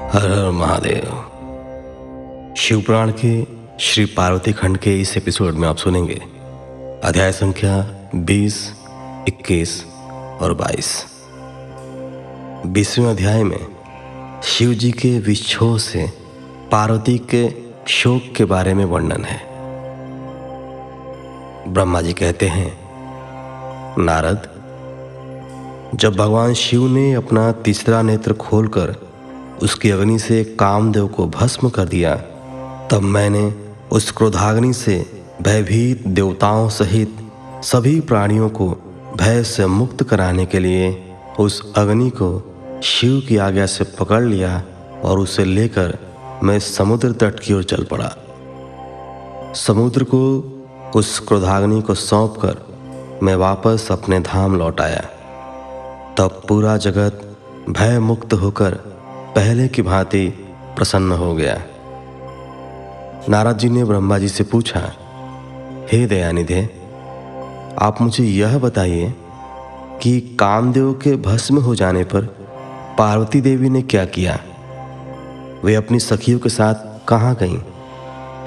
हर हर महादेव। शिवपुराण के श्री पार्वती खंड के इस एपिसोड में आप सुनेंगे अध्याय संख्या 20, 21 और 22। 20वें अध्याय में शिव जी के विक्षोभ से पार्वती के शोक के बारे में वर्णन है। ब्रह्मा जी कहते हैं, नारद, जब भगवान शिव ने अपना तीसरा नेत्र खोलकर उसकी अग्नि से कामदेव को भस्म कर दिया, तब मैंने उस क्रोधाग्नि से भयभीत देवताओं सहित सभी प्राणियों को भय से मुक्त कराने के लिए उस अग्नि को शिव की आज्ञा से पकड़ लिया और उसे लेकर मैं समुद्र तट की ओर चल पड़ा। समुद्र को उस क्रोधाग्नि को सौंपकर मैं वापस अपने धाम लौट आया। तब पूरा जगत भय मुक्त होकर पहले की भांति प्रसन्न हो गया। नारद जी ने ब्रह्मा जी से पूछा, हे दयानिधे, आप मुझे यह बताइए कि कामदेव के भस्म हो जाने पर पार्वती देवी ने क्या किया? वे अपनी सखियों के साथ कहाँ गईं?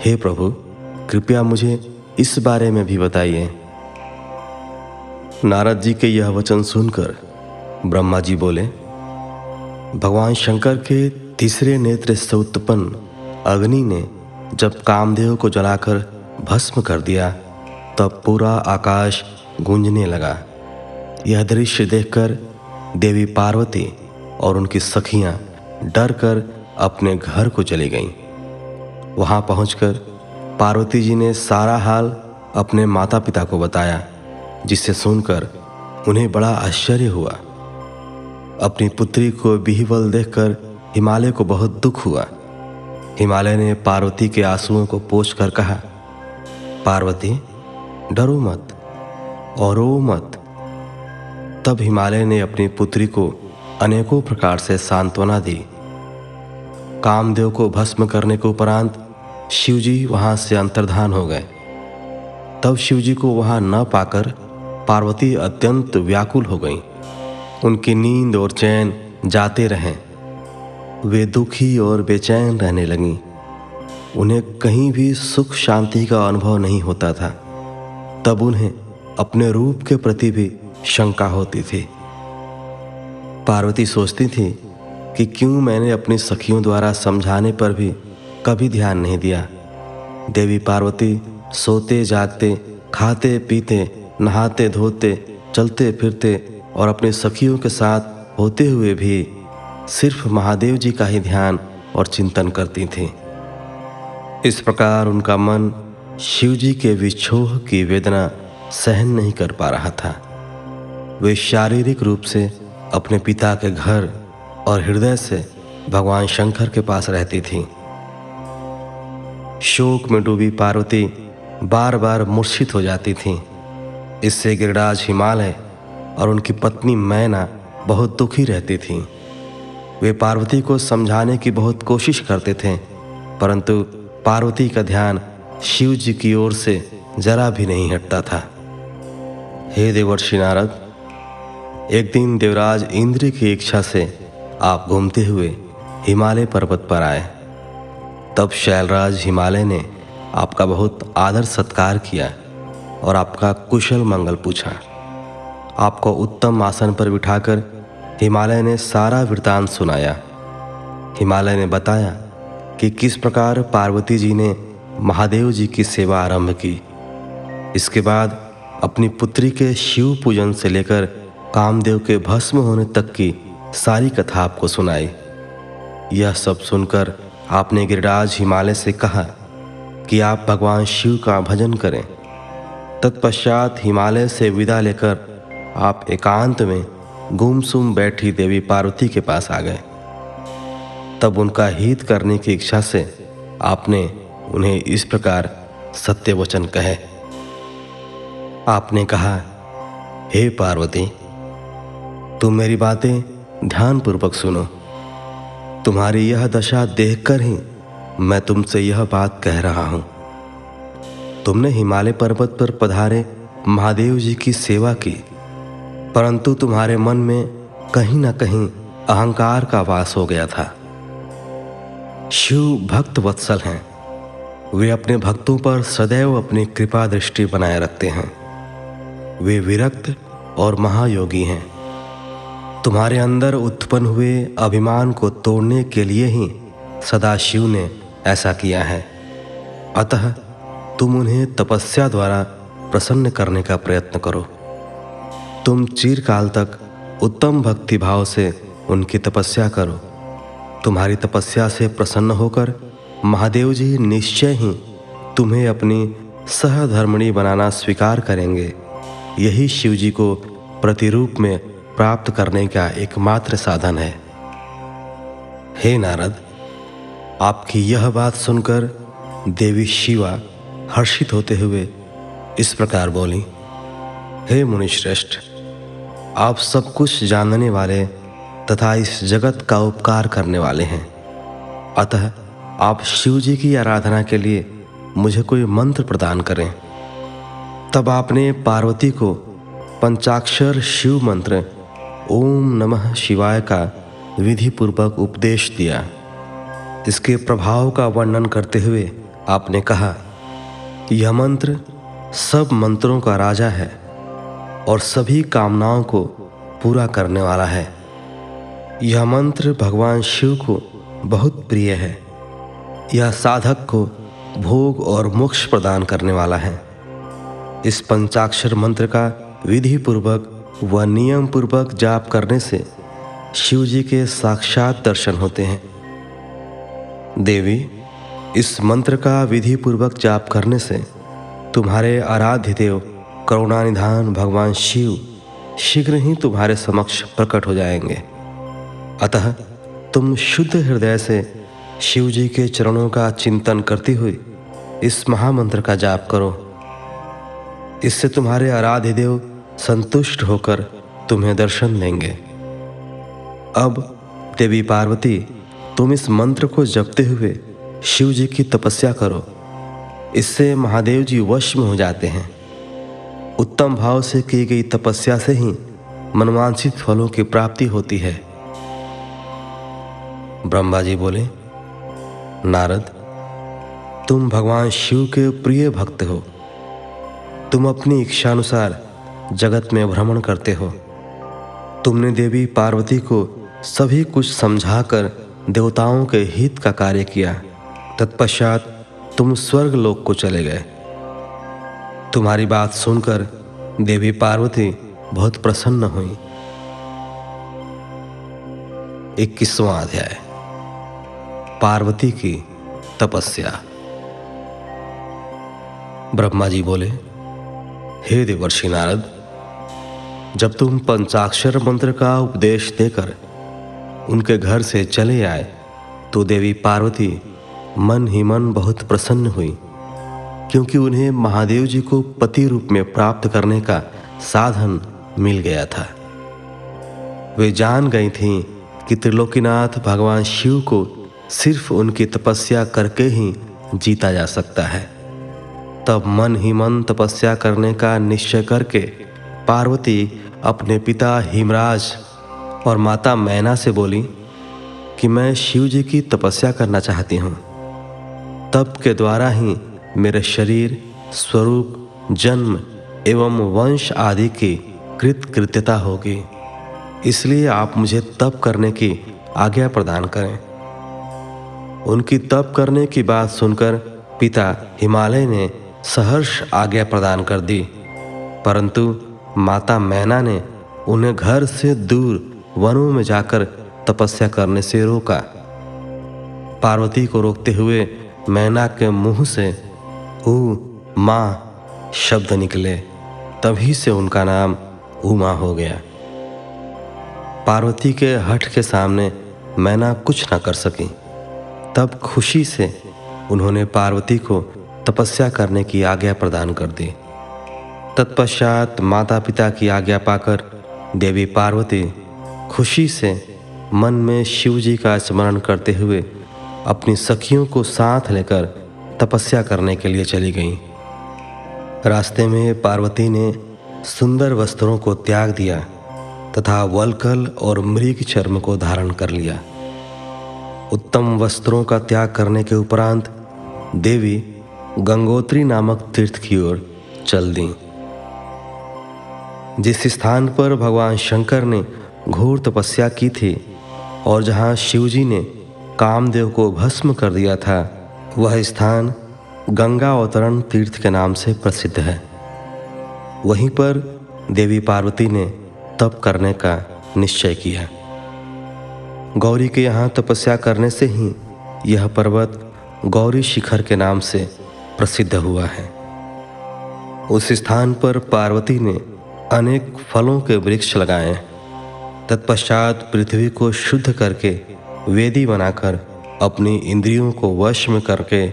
हे प्रभु, कृपया मुझे इस बारे में भी बताइए। नारद जी के यह वचन सुनकर ब्रह्मा जी बोले, भगवान शंकर के तीसरे नेत्र से उत्पन्न अग्नि ने जब कामदेव को जलाकर भस्म कर दिया, तब पूरा आकाश गूंजने लगा। यह दृश्य देखकर देवी पार्वती और उनकी सखियां डरकर अपने घर को चली गईं। वहां पहुंचकर पार्वती जी ने सारा हाल अपने माता पिता को बताया, जिसे सुनकर उन्हें बड़ा आश्चर्य हुआ। अपनी पुत्री को विह्वल देखकर हिमालय को बहुत दुख हुआ। हिमालय ने पार्वती के आंसुओं को पोंछकर कहा, पार्वती, डरो मत और रो मत। तब हिमालय ने अपनी पुत्री को अनेकों प्रकार से सांत्वना दी। कामदेव को भस्म करने के उपरांत शिवजी वहां से अंतर्धान हो गए। तब शिवजी को वहां न पाकर पार्वती अत्यंत व्याकुल हो गई। उनकी नींद और चैन जाते रहे। वे दुखी और बेचैन रहने लगीं। उन्हें कहीं भी सुख शांति का अनुभव नहीं होता था। तब उन्हें अपने रूप के प्रति भी शंका होती थी। पार्वती सोचती थी कि क्यों मैंने अपनी सखियों द्वारा समझाने पर भी कभी ध्यान नहीं दिया। देवी पार्वती सोते जागते, खाते पीते, नहाते धोते, चलते फिरते और अपने सखियों के साथ होते हुए भी सिर्फ महादेव जी का ही ध्यान और चिंतन करती थीं। इस प्रकार उनका मन शिव जी के विक्षोभ की वेदना सहन नहीं कर पा रहा था। वे शारीरिक रूप से अपने पिता के घर और हृदय से भगवान शंकर के पास रहती थीं। शोक में डूबी पार्वती बार बार मूर्छित हो जाती थीं। इससे गिरिराज हिमालय और उनकी पत्नी मैना बहुत दुखी रहती थीं। वे पार्वती को समझाने की बहुत कोशिश करते थे, परंतु पार्वती का ध्यान शिव जी की ओर से जरा भी नहीं हटता था। हे देवर्षि नारद, एक दिन देवराज इंद्र की इच्छा से आप घूमते हुए हिमालय पर्वत पर आए। तब शैलराज हिमालय ने आपका बहुत आदर सत्कार किया और आपका कुशल मंगल पूछा। आपको उत्तम आसन पर बिठाकर हिमालय ने सारा वृतांत सुनाया। हिमालय ने बताया कि किस प्रकार पार्वती जी ने महादेव जी की सेवा आरंभ की। इसके बाद अपनी पुत्री के शिव पूजन से लेकर कामदेव के भस्म होने तक की सारी कथा आपको सुनाई। यह सब सुनकर आपने गिरिराज हिमालय से कहा कि आप भगवान शिव का भजन करें। तत्पश्चात हिमालय से विदा लेकर आप एकांत में गुमसुम बैठी देवी पार्वती के पास आ गए। तब उनका हित करने की इच्छा से आपने उन्हें इस प्रकार सत्य वचन कहे। आपने कहा, हे पार्वती, तुम मेरी बातें ध्यानपूर्वक सुनो। तुम्हारी यह दशा देखकर ही मैं तुमसे यह बात कह रहा हूं। तुमने हिमालय पर्वत पर पधारे महादेव जी की सेवा की, परंतु तुम्हारे मन में कहीं ना कहीं अहंकार का वास हो गया था। शिव भक्त वत्सल हैं। वे अपने भक्तों पर सदैव अपनी कृपा दृष्टि बनाए रखते हैं। वे विरक्त और महायोगी हैं। तुम्हारे अंदर उत्पन्न हुए अभिमान को तोड़ने के लिए ही सदाशिव ने ऐसा किया है। अतः तुम उन्हें तपस्या द्वारा प्रसन्न करने का प्रयत्न करो। तुम चिरकाल तक उत्तम भक्ति भाव से उनकी तपस्या करो। तुम्हारी तपस्या से प्रसन्न होकर महादेव जी निश्चय ही तुम्हें अपनी सहधर्मिणी बनाना स्वीकार करेंगे। यही शिव जी को प्रतिरूप में प्राप्त करने का एकमात्र साधन है। हे नारद, आपकी यह बात सुनकर देवी शिवा हर्षित होते हुए इस प्रकार बोली, हे मुनिश्रेष्ठ, आप सब कुछ जानने वाले तथा इस जगत का उपकार करने वाले हैं। अतः आप शिव जी की आराधना के लिए मुझे कोई मंत्र प्रदान करें। तब आपने पार्वती को पंचाक्षर शिव मंत्र ओम नमः शिवाय का विधि पूर्वक उपदेश दिया। इसके प्रभाव का वर्णन करते हुए आपने कहा, यह मंत्र सब मंत्रों का राजा है और सभी कामनाओं को पूरा करने वाला है। यह मंत्र भगवान शिव को बहुत प्रिय है। यह साधक को भोग और मोक्ष प्रदान करने वाला है। इस पंचाक्षर मंत्र का विधि पूर्वक व नियम पूर्वक जाप करने से शिव जी के साक्षात दर्शन होते हैं। देवी, इस मंत्र का विधि पूर्वक जाप करने से तुम्हारे आराध्य देव करुणानिधान भगवान शिव शीघ्र ही तुम्हारे समक्ष प्रकट हो जाएंगे। अतः तुम शुद्ध हृदय से शिव जी के चरणों का चिंतन करती हुई इस महामंत्र का जाप करो। इससे तुम्हारे आराध्य देव संतुष्ट होकर तुम्हें दर्शन देंगे। अब देवी पार्वती, तुम इस मंत्र को जपते हुए शिव जी की तपस्या करो। इससे महादेव जी वश में हो जाते हैं। उत्तम भाव से की गई तपस्या से ही मनवांछित फलों की प्राप्ति होती है। ब्रह्मा जी बोले, नारद, तुम भगवान शिव के प्रिय भक्त हो। तुम अपनी इच्छानुसार जगत में भ्रमण करते हो। तुमने देवी पार्वती को सभी कुछ समझाकर देवताओं के हित का कार्य किया। तत्पश्चात तुम स्वर्ग लोक को चले गए। तुम्हारी बात सुनकर देवी पार्वती बहुत प्रसन्न हुई। 21वां अध्याय, पार्वती की तपस्या। ब्रह्मा जी बोले, हे देवर्षि नारद, जब तुम पंचाक्षर मंत्र का उपदेश देकर उनके घर से चले आए तो देवी पार्वती मन ही मन बहुत प्रसन्न हुई, क्योंकि उन्हें महादेव जी को पति रूप में प्राप्त करने का साधन मिल गया था। वे जान गई थीं कि त्रिलोकीनाथ भगवान शिव को सिर्फ उनकी तपस्या करके ही जीता जा सकता है। तब मन ही मन तपस्या करने का निश्चय करके पार्वती अपने पिता हिमराज और माता मैना से बोली कि मैं शिव जी की तपस्या करना चाहती हूँ। तप के द्वारा ही मेरे शरीर, स्वरूप, जन्म एवं वंश आदि की कृतकृत्यता होगी। इसलिए आप मुझे तप करने की आज्ञा प्रदान करें। उनकी तप करने की बात सुनकर पिता हिमालय ने सहर्ष आज्ञा प्रदान कर दी, परंतु माता मैना ने उन्हें घर से दूर वनों में जाकर तपस्या करने से रोका। पार्वती को रोकते हुए मैना के मुंह से माँ शब्द निकले। तभी से उनका नाम उमा हो गया। पार्वती के हठ के सामने मैना कुछ न कर सकी। तब खुशी से उन्होंने पार्वती को तपस्या करने की आज्ञा प्रदान कर दी। तत्पश्चात माता पिता की आज्ञा पाकर देवी पार्वती खुशी से मन में शिव जी का स्मरण करते हुए अपनी सखियों को साथ लेकर तपस्या करने के लिए चली गईं। रास्ते में पार्वती ने सुंदर वस्त्रों को त्याग दिया तथा वल्कल और मृग चर्म को धारण कर लिया। उत्तम वस्त्रों का त्याग करने के उपरांत देवी गंगोत्री नामक तीर्थ की ओर चल दी। जिस स्थान पर भगवान शंकर ने घोर तपस्या की थी और जहाँ शिवजी ने कामदेव को भस्म कर दिया था, वह स्थान गंगा अवतरण तीर्थ के नाम से प्रसिद्ध है। वहीं पर देवी पार्वती ने तप करने का निश्चय किया। गौरी के यहाँ तपस्या करने से ही यह पर्वत गौरी शिखर के नाम से प्रसिद्ध हुआ है। उस स्थान पर पार्वती ने अनेक फलों के वृक्ष लगाए। तत्पश्चात पृथ्वी को शुद्ध करके वेदी बनाकर अपनी इंद्रियों को वश में करके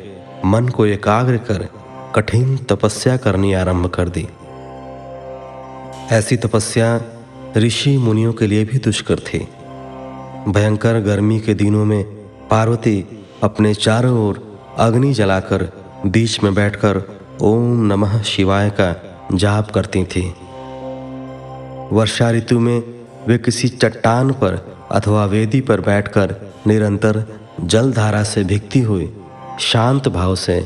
मन को एकाग्र कर कठिन तपस्या करनी आरंभ कर दी। ऐसी तपस्या ऋषि मुनियों के लिए भी दुष्कर थी। भयंकर गर्मी के दिनों में पार्वती अपने चारों ओर अग्नि जलाकर बीच में बैठकर ओम नमः शिवाय का जाप करती थी। वर्षा ऋतु में वे किसी चट्टान पर अथवा वेदी पर बैठकर निरंतर जलधारा से भीगती हुई शांत भाव से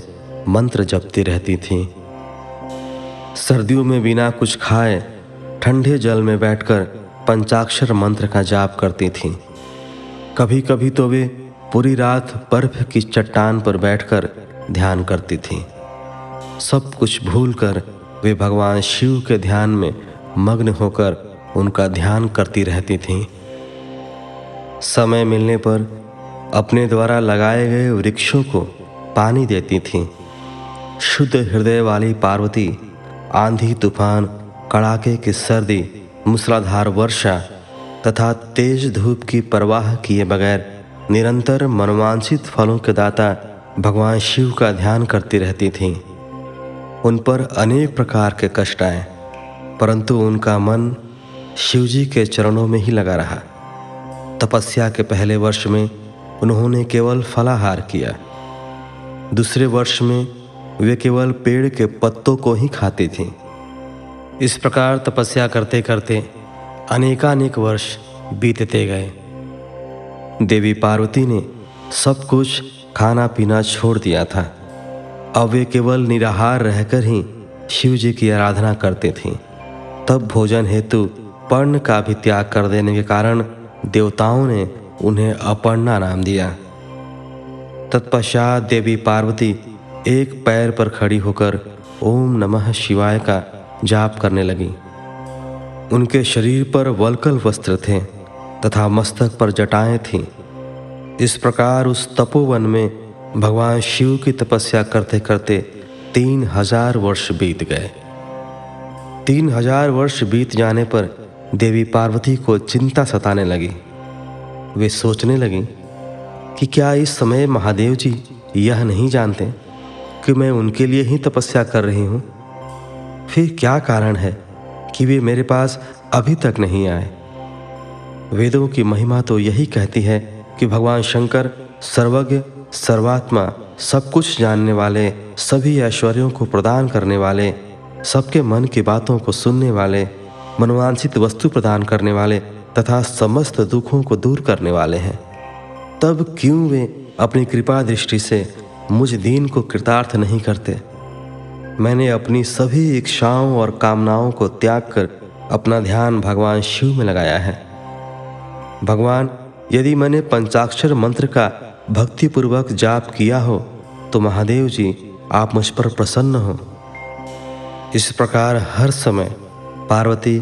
मंत्र जपती रहती थीं। सर्दियों में बिना कुछ खाए ठंडे जल में बैठकर पंचाक्षर मंत्र का जाप करती थीं। कभी कभी तो वे पूरी रात बर्फ की चट्टान पर बैठकर ध्यान करती थीं। सब कुछ भूलकर वे भगवान शिव के ध्यान में मग्न होकर उनका ध्यान करती रहती थीं। समय मिलने पर अपने द्वारा लगाए गए वृक्षों को पानी देती थीं। शुद्ध हृदय वाली पार्वती आंधी तूफान, कड़ाके की सर्दी, मूसलाधार वर्षा तथा तेज धूप की परवाह किए बगैर निरंतर मनोवांछित फलों के दाता भगवान शिव का ध्यान करती रहती थीं। उन पर अनेक प्रकार के कष्ट आए, परंतु उनका मन शिवजी के चरणों में ही लगा रहा। तपस्या के पहले वर्ष में उन्होंने केवल फलाहार किया। दूसरे वर्ष में वे केवल पेड़ के पत्तों को ही खाती थीं। इस प्रकार तपस्या करते करते अनेकानेक वर्ष बीतते गए। देवी पार्वती ने सब कुछ खाना पीना छोड़ दिया था। अब वे केवल निराहार रहकर ही शिव जी की आराधना करते थीं। तब भोजन हेतु पर्ण का भी त्याग कर देने के कारण देवताओं ने उन्हें अपर्णा नाम दिया। तत्पश्चात देवी पार्वती एक पैर पर खड़ी होकर ओम नमः शिवाय का जाप करने लगी। उनके शरीर पर वल्कल वस्त्र थे तथा मस्तक पर जटाएं थीं। इस प्रकार उस तपोवन में भगवान शिव की तपस्या करते करते 3000 वर्ष बीत गए। 3000 वर्ष बीत जाने पर देवी पार्वती को चिंता सताने लगी। वे सोचने लगी कि क्या इस समय महादेव जी यह नहीं जानते कि मैं उनके लिए ही तपस्या कर रही हूँ? फिर क्या कारण है कि वे मेरे पास अभी तक नहीं आए? वेदों की महिमा तो यही कहती है कि भगवान शंकर सर्वज्ञ, सर्वात्मा, सब कुछ जानने वाले, सभी ऐश्वर्यों को प्रदान करने वाले, सबके मन की बातों को सुनने वाले, मनोवांछित वस्तु प्रदान करने वाले तथा समस्त दुखों को दूर करने वाले हैं। तब क्यों वे अपनी कृपा दृष्टि से मुझ दीन को कृतार्थ नहीं करते? मैंने अपनी सभी इच्छाओं और कामनाओं को त्याग कर अपना ध्यान भगवान शिव में लगाया है। भगवान, यदि मैंने पंचाक्षर मंत्र का भक्तिपूर्वक जाप किया हो तो महादेव जी आप मुझ पर प्रसन्न हो। इस प्रकार हर समय पार्वती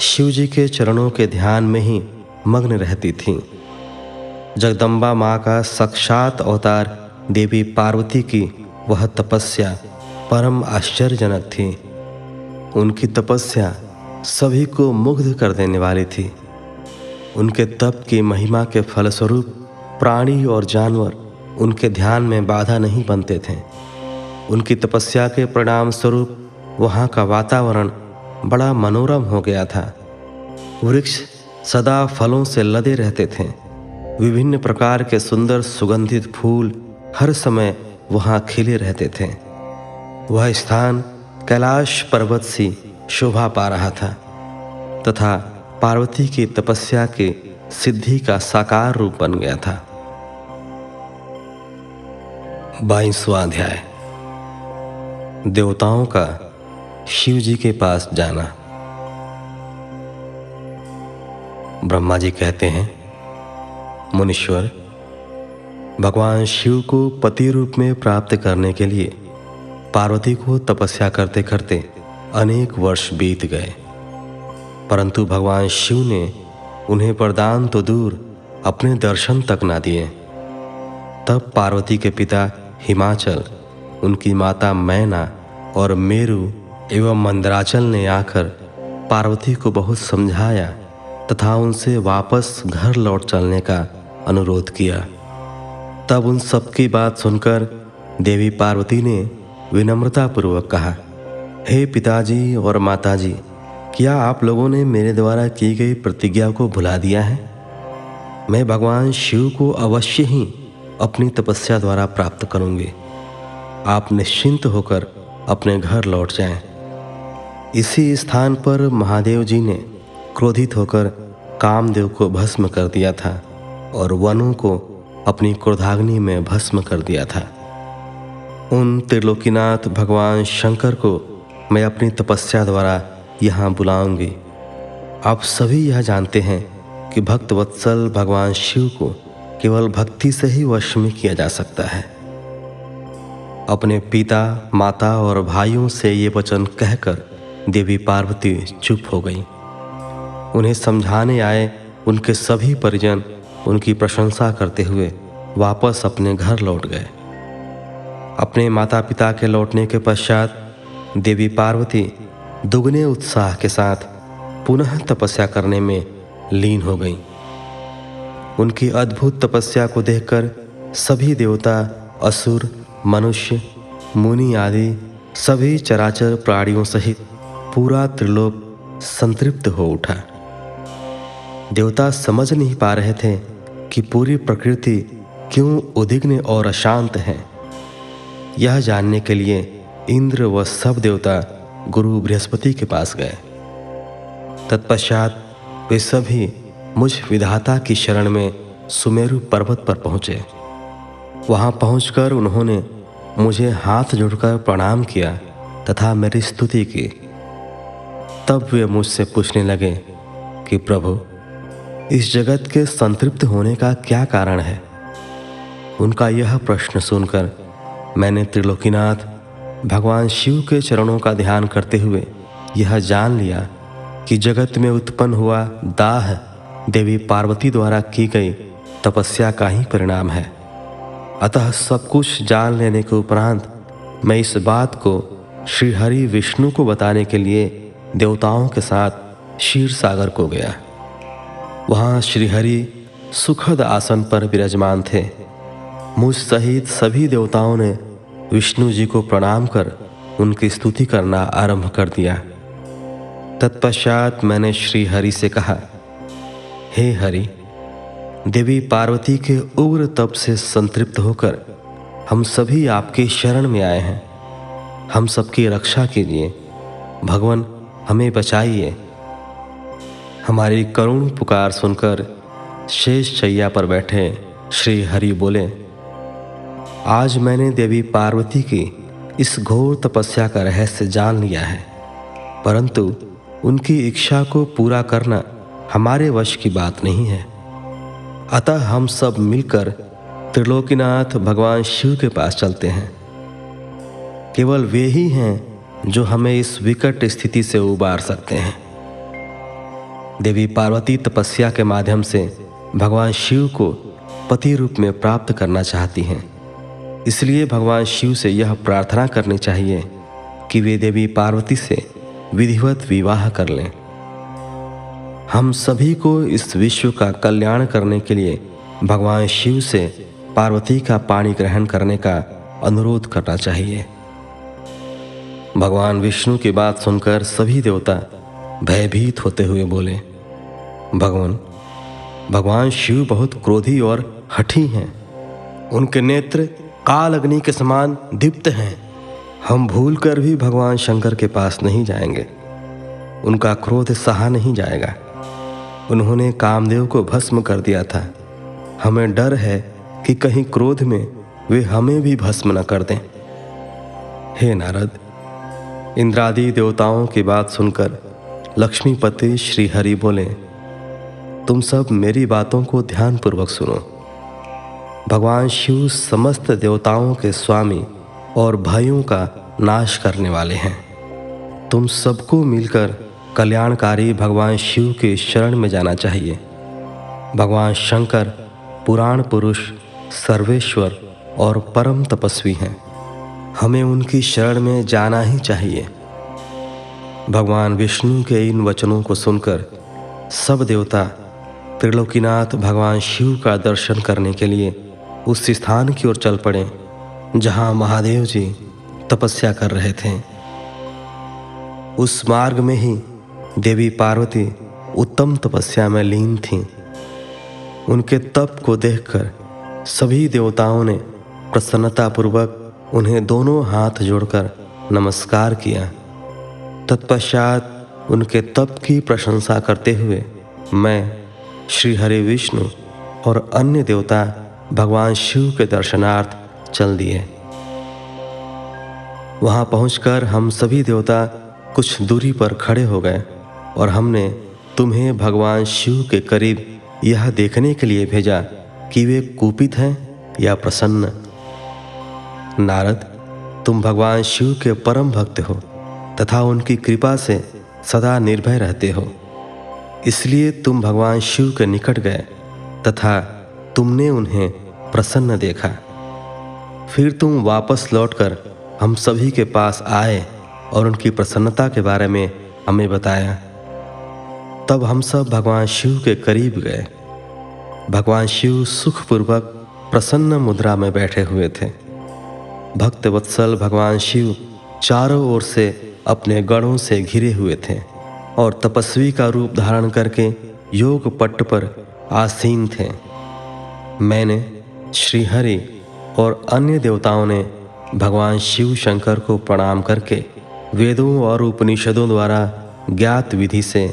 शिव जी के चरणों के ध्यान में ही मग्न रहती थीं। जगदम्बा माँ का साक्षात अवतार देवी पार्वती की वह तपस्या परम आश्चर्यजनक थी। उनकी तपस्या सभी को मुग्ध कर देने वाली थी। उनके तप की महिमा के फलस्वरूप प्राणी और जानवर उनके ध्यान में बाधा नहीं बनते थे। उनकी तपस्या के परिणाम स्वरूप वहाँ का वातावरण बड़ा मनोरम हो गया था। वृक्ष सदा फलों से लदे रहते थे। विभिन्न प्रकार के सुंदर सुगंधित फूल हर समय वहाँ खिले रहते थे। वह स्थान कैलाश पर्वत सी शोभा पा रहा था तथा पार्वती की तपस्या के सिद्धि का साकार रूप बन गया था। 22वां अध्याय। देवताओं का शिव जी के पास जाना। ब्रह्मा जी कहते हैं, मुनीश्वर, भगवान शिव को पति रूप में प्राप्त करने के लिए पार्वती को तपस्या करते करते अनेक वर्ष बीत गए, परंतु भगवान शिव ने उन्हें वरदान तो दूर अपने दर्शन तक ना दिए। तब पार्वती के पिता हिमाचल, उनकी माता मैना और मेरु एवं मंदराचल ने आकर पार्वती को बहुत समझाया तथा उनसे वापस घर लौट चलने का अनुरोध किया। तब उन सबकी बात सुनकर देवी पार्वती ने विनम्रतापूर्वक कहा, हे पिताजी और माताजी, क्या आप लोगों ने मेरे द्वारा की गई प्रतिज्ञा को भुला दिया है? मैं भगवान शिव को अवश्य ही अपनी तपस्या द्वारा प्राप्त करूंगी। आप निश्चिंत होकर अपने घर लौट जाएं। इसी स्थान पर महादेव जी ने क्रोधित होकर कामदेव को भस्म कर दिया था और वनु को अपनी क्रोधाग्नि में भस्म कर दिया था। उन त्रिलोकीनाथ भगवान शंकर को मैं अपनी तपस्या द्वारा यहाँ बुलाऊंगी। आप सभी यह जानते हैं कि भक्त वत्सल भगवान शिव को केवल भक्ति से ही वश में किया जा सकता है। अपने पिता, माता और भाइयों से ये वचन कहकर देवी पार्वती चुप हो गई। उन्हें समझाने आए उनके सभी परिजन उनकी प्रशंसा करते हुए वापस अपने घर लौट गए। अपने माता पिता के लौटने के पश्चात देवी पार्वती दुगने उत्साह के साथ पुनः तपस्या करने में लीन हो गई। उनकी अद्भुत तपस्या को देखकर सभी देवता, असुर, मनुष्य, मुनि आदि सभी चराचर प्राणियों सहित पूरा त्रिलोक संतृप्त हो उठा। देवता समझ नहीं पा रहे थे कि पूरी प्रकृति क्यों उद्विग्न और अशांत है। यह जानने के लिए इंद्र व सब देवता गुरु बृहस्पति के पास गए। तत्पश्चात वे सभी मुझ विधाता की शरण में सुमेरु पर्वत पर पहुँचे। वहाँ पहुँचकर उन्होंने मुझे हाथ जोड़कर प्रणाम किया तथा मेरी स्तुति की। तब वे मुझसे पूछने लगे कि प्रभु, इस जगत के संतृप्त होने का क्या कारण है? उनका यह प्रश्न सुनकर मैंने त्रिलोकीनाथ भगवान शिव के चरणों का ध्यान करते हुए यह जान लिया कि जगत में उत्पन्न हुआ दाह देवी पार्वती द्वारा की गई तपस्या का ही परिणाम है। अतः सब कुछ जान लेने के उपरांत मैं इस बात को श्री हरि विष्णु को बताने के लिए देवताओं के साथ क्षीर सागर को गया। वहाँ श्री हरि सुखद आसन पर विराजमान थे। मुझ सहित सभी देवताओं ने विष्णु जी को प्रणाम कर उनकी स्तुति करना आरंभ कर दिया। तत्पश्चात मैंने श्री हरि से कहा, हे हरि, देवी पार्वती के उग्र तप से संतृप्त होकर हम सभी आपकी शरण में आए हैं। हम सबकी रक्षा कीजिए। भगवान, हमें बचाइए। हमारी करुण पुकार सुनकर शेष शैया पर बैठे श्री हरि बोले, आज मैंने देवी पार्वती की इस घोर तपस्या का रहस्य जान लिया है, परंतु उनकी इच्छा को पूरा करना हमारे वश की बात नहीं है। अतः हम सब मिलकर त्रिलोकीनाथ भगवान शिव के पास चलते हैं। केवल वे ही हैं जो हमें इस विकट स्थिति से उबार सकते हैं। देवी पार्वती तपस्या के माध्यम से भगवान शिव को पति रूप में प्राप्त करना चाहती हैं। इसलिए भगवान शिव से यह प्रार्थना करनी चाहिए कि वे देवी पार्वती से विधिवत विवाह कर लें। हम सभी को इस विश्व का कल्याण करने के लिए भगवान शिव से पार्वती का पाणी ग्रहण करने का अनुरोध करना चाहिए। भगवान विष्णु की बात सुनकर सभी देवता भयभीत होते हुए बोले, भगवान शिव बहुत क्रोधी और हठी हैं। उनके नेत्र काल अग्नि के समान दीप्त हैं। हम भूलकर भी भगवान शंकर के पास नहीं जाएंगे। उनका क्रोध सहा नहीं जाएगा। उन्होंने कामदेव को भस्म कर दिया था। हमें डर है कि कहीं क्रोध में वे हमें भी भस्म न कर दें। हे नारद, इंद्रादि देवताओं की बात सुनकर लक्ष्मीपति श्री हरि बोले, तुम सब मेरी बातों को ध्यानपूर्वक सुनो। भगवान शिव समस्त देवताओं के स्वामी और भयों का नाश करने वाले हैं। तुम सबको मिलकर कल्याणकारी भगवान शिव के शरण में जाना चाहिए। भगवान शंकर पुराण पुरुष, सर्वेश्वर और परम तपस्वी हैं। हमें उनकी शरण में जाना ही चाहिए। भगवान विष्णु के इन वचनों को सुनकर सब देवता त्रिलोकीनाथ भगवान शिव का दर्शन करने के लिए उस स्थान की ओर चल पड़े जहां महादेव जी तपस्या कर रहे थे। उस मार्ग में ही देवी पार्वती उत्तम तपस्या में लीन थीं। उनके तप को देखकर सभी देवताओं ने प्रसन्नतापूर्वक उन्हें दोनों हाथ जोड़कर नमस्कार किया। तत्पश्चात उनके तप की प्रशंसा करते हुए मैं श्री हरि विष्णु और अन्य देवता भगवान शिव के दर्शनार्थ चल दिए। वहां पहुंचकर हम सभी देवता कुछ दूरी पर खड़े हो गए और हमने तुम्हें भगवान शिव के करीब यह देखने के लिए भेजा कि वे कुपित हैं या प्रसन्न। नारद, तुम भगवान शिव के परम भक्त हो तथा उनकी कृपा से सदा निर्भय रहते हो, इसलिए तुम भगवान शिव के निकट गए तथा तुमने उन्हें प्रसन्न देखा। फिर तुम वापस लौटकर हम सभी के पास आए और उनकी प्रसन्नता के बारे में हमें बताया। तब हम सब भगवान शिव के करीब गए। भगवान शिव सुखपूर्वक प्रसन्न मुद्रा में बैठे हुए थे। भक्त वत्सल भगवान शिव चारों ओर से अपने गणों से घिरे हुए थे और तपस्वी का रूप धारण करके योग पट्ट पर आसीन थे। मैंने, श्री हरि और अन्य देवताओं ने भगवान शिव शंकर को प्रणाम करके वेदों और उपनिषदों द्वारा ज्ञात विधि से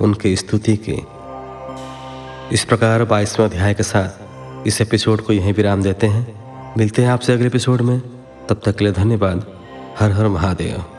उनकी स्तुति की। इस प्रकार 22वें अध्याय के साथ इस एपिसोड को यहीं विराम देते हैं। मिलते हैं आपसे अगले एपिसोड में। तब तक के लिए धन्यवाद। हर हर महादेव।